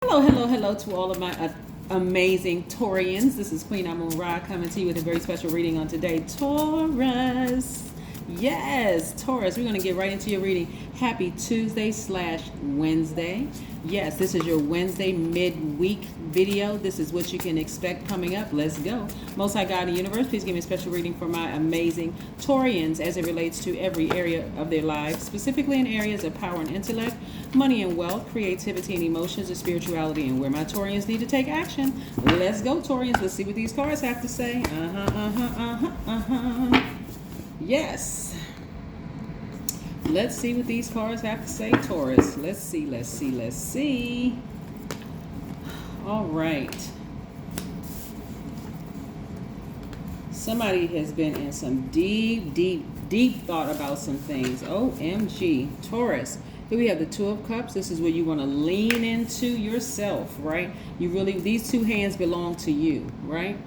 Hello, hello, hello to all of my amazing Taurians. This is Queen Amun Ra coming to you with a very special reading on today. Taurus. Yes, Taurus. We're going to get right into your reading. Happy Tuesday / Wednesday. Yes, this is your Wednesday midweek video. This is what you can expect coming up. Let's go. Most High God in the universe, please give me a special reading for my amazing Taurians as it relates to every area of their lives, specifically in areas of power and intellect, money and wealth, creativity and emotions, and spirituality, and where my Taurians need to take action. Let's go, Taurians. Let's see what these cards have to say. Yes. Let's see what these cards have to say, Taurus. Let's see. All right. Somebody has been in some deep thought about some things. OMG. Taurus. Here we have the Two of Cups. This is where you want to lean into yourself, right? You really, these two hands belong to you, right?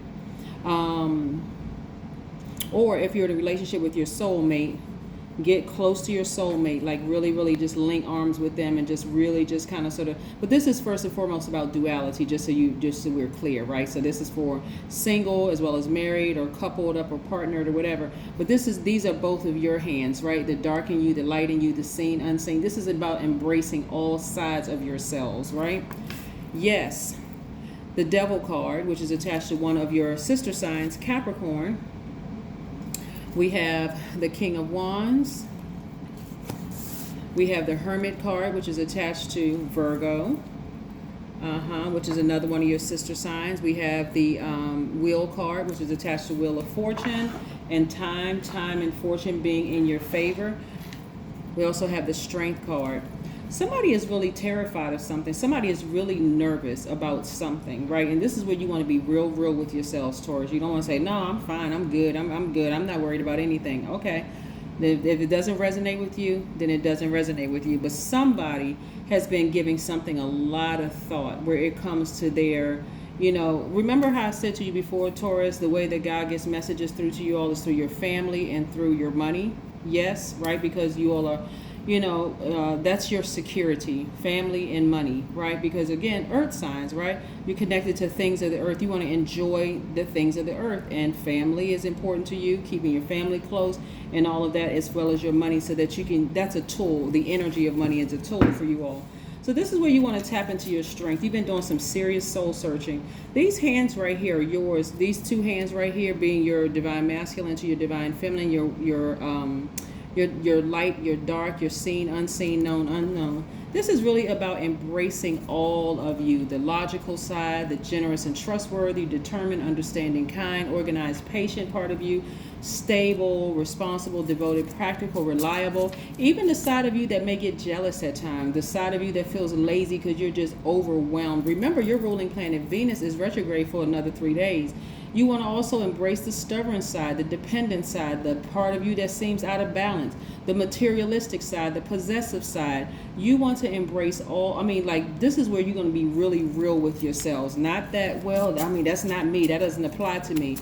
Or if you're in a relationship with your soulmate, get close to your soulmate, like really just link arms with them and just really just kind of sort of, but this is first and foremost about duality, just so we're clear, right? So this is for single as well as married or coupled up or partnered or whatever. But these are both of your hands, right? The dark in you, the light in you, the seen, unseen. This is about embracing all sides of yourselves, right? Yes. The Devil card, which is attached to one of your sister signs, Capricorn. We have the King of Wands. We have the Hermit card, which is attached to Virgo, which is another one of your sister signs. We have the Wheel card, which is attached to Wheel of Fortune, and time and fortune being in your favor. We also have the Strength card. Somebody is really terrified of something. Somebody is really nervous about something, right? And this is where you want to be real with yourselves, Taurus. You don't want to say, no, I'm fine, I'm good, I'm good, I'm not worried about anything. Okay. If it doesn't resonate with you, then it doesn't resonate with you. But somebody has been giving something a lot of thought where it comes to their, remember how I said to you before, Taurus, the way that God gets messages through to you all is through your family and through your money. Yes, right? Because you all are, that's your security, family and money, right? Because again, earth signs, right? You're connected to things of the earth. You want to enjoy the things of the earth, and family is important to you, keeping your family close and all of that, as well as your money, so that you can, that's a tool. The energy of money is a tool for you all. So this is where you want to tap into your strength. You've been doing some serious soul searching. These hands right here are yours. These two hands right here being your divine masculine to your divine feminine, your light, your dark, your seen, unseen, known, unknown. This is really about embracing all of you. The logical side, the generous and trustworthy, determined, understanding, kind, organized, patient part of you, stable, responsible, devoted, practical, reliable. Even the side of you that may get jealous at times, the side of you that feels lazy because you're just overwhelmed. Remember, your ruling planet Venus is retrograde for another 3 days. You want to also embrace the stubborn side, the dependent side, the part of you that seems out of balance, the materialistic side, the possessive side. You want to embrace all, this is where you're going to be really real with yourselves. Not that, that's not me. That doesn't apply to me.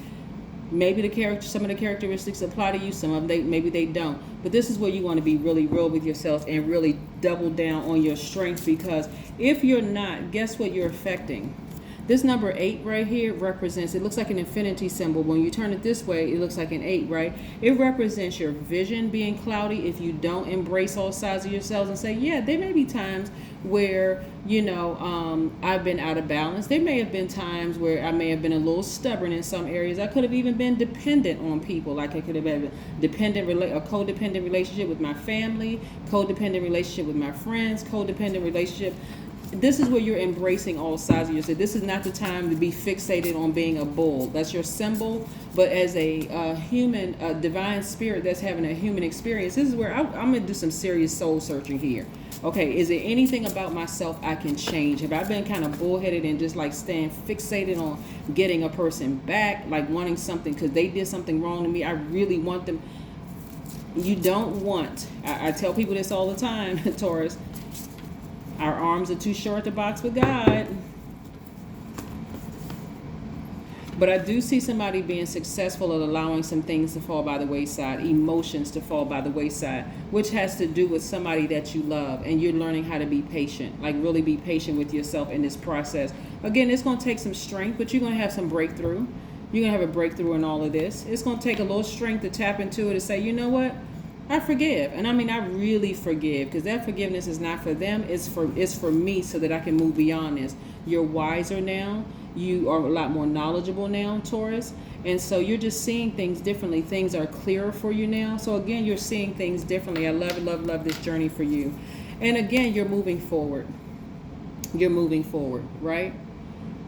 Maybe some of the characteristics apply to you, some of them, maybe they don't. But this is where you want to be really real with yourselves and really double down on your strength, because if you're not, guess what you're affecting? This number 8 right here represents, it looks like an infinity symbol. When you turn it this way, it looks like an 8, right? It represents your vision being cloudy if you don't embrace all sides of yourselves and say, yeah, there may be times where, I've been out of balance. There may have been times where I may have been a little stubborn in some areas. I could have even been dependent on people. Like I could have had a codependent relationship with my family, codependent relationship with my friends, codependent relationship. This is where you're embracing all sides of yourself. This is not the time to be fixated on being a bull. That's your symbol. But as a human, a divine spirit that's having a human experience, this is where I'm going to do some serious soul searching here. Okay, is there anything about myself I can change? Have I been kind of bullheaded and just like staying fixated on getting a person back, like wanting something because they did something wrong to me? I really want them. You don't want, I tell people this all the time, Taurus, our arms are too short to box with God. But I do see somebody being successful at allowing some things to fall by the wayside, emotions to fall by the wayside, which has to do with somebody that you love, and you're learning how to be patient, like really be patient with yourself in this process. Again, it's going to take some strength, but you're going to have some breakthrough. You're going to have a breakthrough in all of this. It's going to take a little strength to tap into it and say, you know what? I forgive. And I mean, I really forgive, because that forgiveness is not for them. It's for me, so that I can move beyond this. You're wiser now. You are a lot more knowledgeable now, Taurus. And so you're just seeing things differently. Things are clearer for you now. So again, you're seeing things differently. I love, love, love this journey for you. And again, you're moving forward. You're moving forward, right?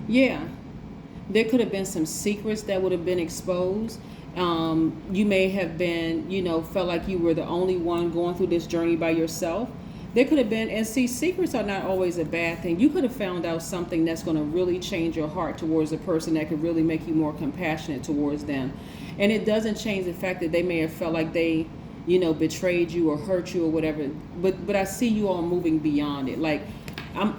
Yeah. There could have been some secrets that would have been exposed. You may have been, felt like you were the only one going through this journey by yourself. There could have been, and see, secrets are not always a bad thing. You could have found out something that's going to really change your heart towards a person, that could really make you more compassionate towards them. And it doesn't change the fact that they may have felt like they, betrayed you or hurt you or whatever. But I see you all moving beyond it. Like,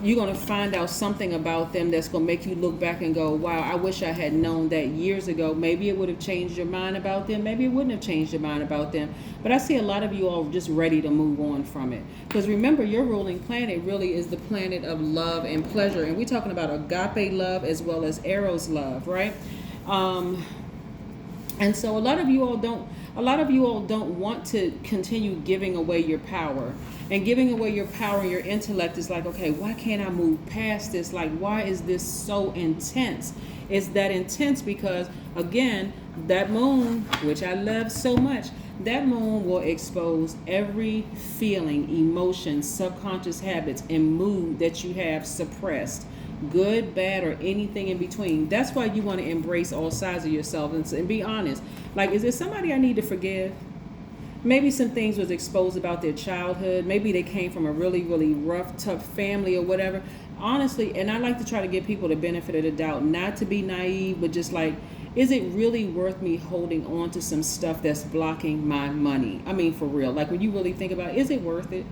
you're going to find out something about them that's going to make you look back and go, wow, I wish I had known that years ago. Maybe it would have changed your mind about them. Maybe it wouldn't have changed your mind about them. But I see a lot of you all just ready to move on from it. Because remember, your ruling planet really is the planet of love and pleasure. And we're talking about agape love as well as eros love, right? And so a lot of you all don't want to continue giving away your power. And giving away your power and your intellect is like, okay, why can't I move past this? Like, why is this so intense? It's that intense because, again, that moon, which I love so much, that moon will expose every feeling, emotion, subconscious habits, and mood that you have suppressed. Good, bad, or anything in between. That's why you want to embrace all sides of yourself and be honest. Like, is there somebody I need to forgive? Maybe some things was exposed about their childhood. Maybe they came from a really, really rough, tough family or whatever. Honestly, and I like to try to give people the benefit of the doubt, not to be naive, but just like, is it really worth me holding on to some stuff that's blocking my money? I mean, for real. Like, when you really think about it, is it worth it?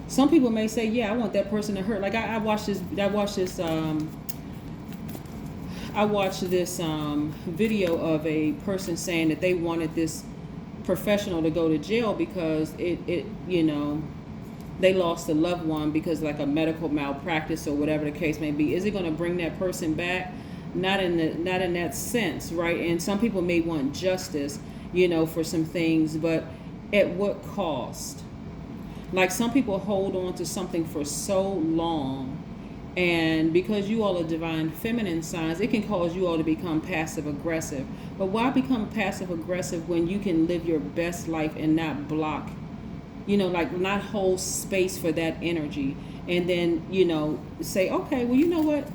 Some people may say, yeah, I want that person to hurt. Like, I watched this video of a person saying that they wanted this professional to go to jail because they lost a loved one because like a medical malpractice or whatever the case may be. Is it going to bring that person back? Not in that sense, right? And some people may want justice, for some things, but at what cost? Like, some people hold on to something for so long, and because you all are divine feminine signs, it can cause you all to become passive aggressive. But why become passive aggressive when you can live your best life and not block, not hold space for that energy, and then, say, okay, well, you know what?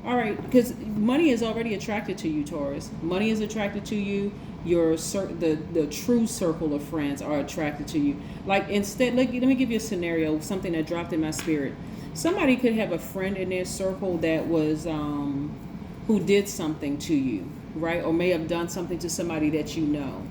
All right, because money is already attracted to you, Taurus. Money is attracted to you. The true circle of friends are attracted to you. Like, instead, let me give you a scenario, something that dropped in my spirit. Somebody could have a friend in their circle that was who did something to you, right? Or may have done something to somebody that you know.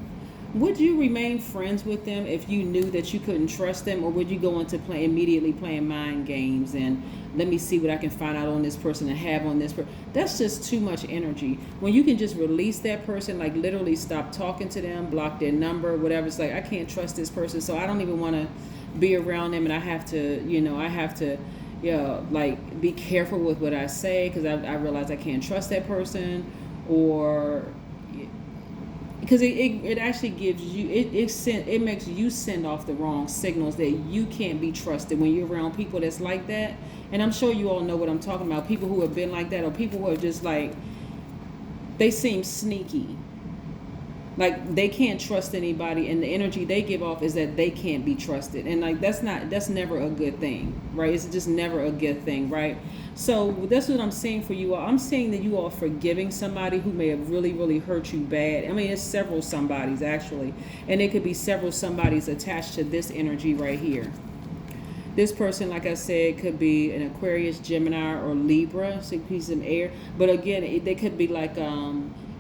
Would you remain friends with them if you knew that you couldn't trust them, or would you go into immediately playing mind games and let me see what I can find out on this person and have on this person? That's just too much energy. When you can just release that person, like literally stop talking to them, block their number, whatever. It's like, I can't trust this person, so I don't even want to be around them, and I have to like be careful with what I say because I realize I can't trust that person, or because it actually gives you it makes you send off the wrong signals that you can't be trusted when you're around people that's like that. And I'm sure you all know what I'm talking about. People who have been like that, or people who are just like, they seem sneaky. Like, they can't trust anybody, and the energy they give off is that they can't be trusted. And like, that's never a good thing, right? It's just never a good thing, right? So that's what I'm seeing for you all. I'm seeing that you all are forgiving somebody who may have really, really hurt you bad. I mean, it's several somebodies actually, and it could be several somebodies attached to this energy right here. This person, like I said, could be an Aquarius, Gemini, or Libra, so it could be some air. But again, they could be like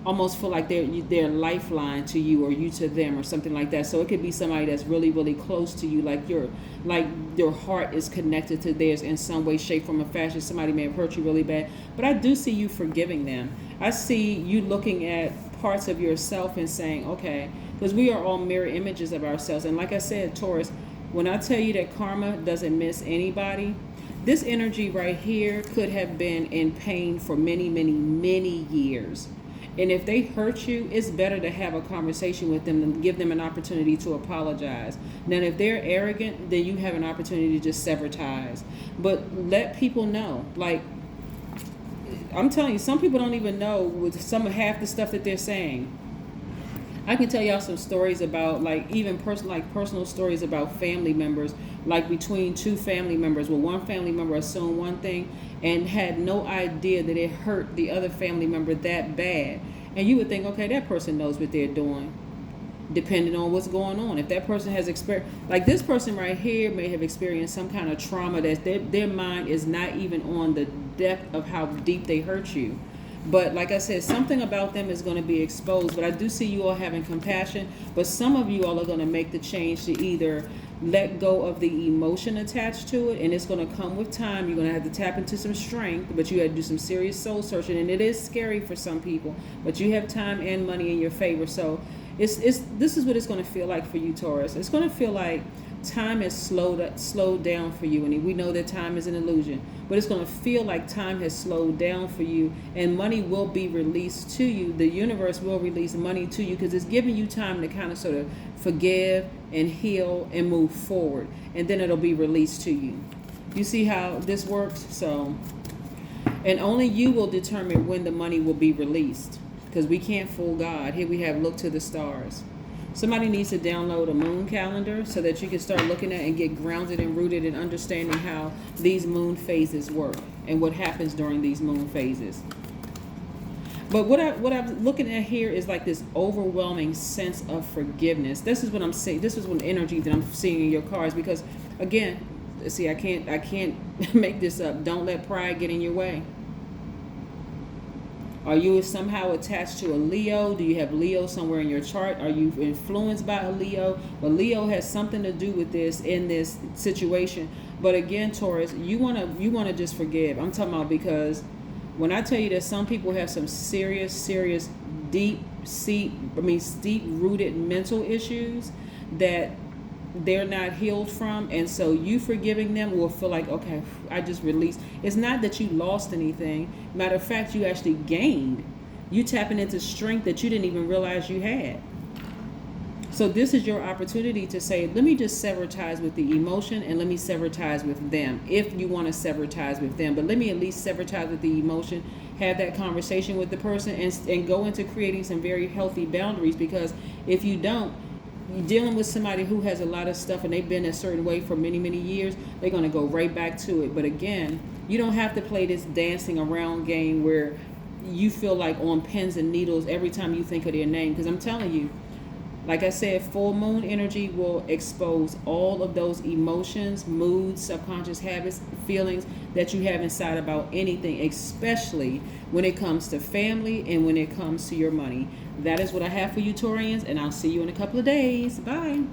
almost feel like they're lifeline to you, or you to them, or something like that. So it could be somebody that's really, really close to you, like your heart is connected to theirs in some way, shape, form, or fashion. Somebody may have hurt you really bad, but I do see you forgiving them. I see you looking at parts of yourself and saying, okay, because we are all mirror images of ourselves. And like I said, Taurus, when I tell you that karma doesn't miss anybody, this energy right here could have been in pain for many, many, many years. And if they hurt you, it's better to have a conversation with them than give them an opportunity to apologize. Now, if they're arrogant, then you have an opportunity to just sever ties. But let people know. Like, I'm telling you, some people don't even know with half the stuff that they're saying. I can tell y'all some stories about, like, even personal stories about family members, like between two family members, where one family member assumed one thing and had no idea that it hurt the other family member that bad. And you would think, okay, that person knows what they're doing, depending on what's going on. If that person has experienced, like this person right here may have experienced some kind of trauma that their mind is not even on the depth of how deep they hurt you. But like I said, something about them is going to be exposed. But I do see you all having compassion. But some of you all are going to make the change to either let go of the emotion attached to it, and it's going to come with time. You're going to have to tap into some strength, but you have to do some serious soul searching. And it is scary for some people, but you have time and money in your favor. So this is what it's going to feel like for you, Taurus. It's going to feel like time has slowed down for you, and we know that time is an illusion, but it's going to feel like time has slowed down for you, and money will be released to you. The universe will release money to you because it's giving you time to kind of sort of forgive and heal and move forward, and then it'll be released to you. You see how this works? So, and only you will determine when the money will be released, because we can't fool God. Here we have look to the stars. Somebody needs to download a moon calendar so that you can start looking at and get grounded and rooted in understanding how these moon phases work and what happens during these moon phases. But what I'm looking at here is like this overwhelming sense of forgiveness. This is what I'm seeing. This is what energy that I'm seeing in your cards, because again, see, I can't make this up. Don't let pride get in your way. Are you somehow attached to a Leo? Do you have Leo somewhere in your chart? Are you influenced by a Leo? Well, Leo has something to do with this in this situation. But again, Taurus, you wanna just forgive. I'm talking about, because when I tell you that some people have some serious, deep-rooted mental issues that they're not healed from, and so you forgiving them will feel like, okay, I just released. It's not that you lost anything. Matter of fact, you actually gained. You tapping into strength that you didn't even realize you had. So this is your opportunity to say, let me just sever ties with the emotion, and let me sever ties with them, if you want to sever ties with them. But let me at least sever ties with the emotion, have that conversation with the person, and go into creating some very healthy boundaries. Because if you don't, you're dealing with somebody who has a lot of stuff and they've been a certain way for many, many years, they're going to go right back to it. But again, you don't have to play this dancing around game where you feel like on pins and needles every time you think of their name. Because I'm telling you, like I said, full moon energy will expose all of those emotions, moods, subconscious habits, feelings that you have inside about anything, especially when it comes to family and when it comes to your money. That is what I have for you, Taurians, and I'll see you in a couple of days. Bye.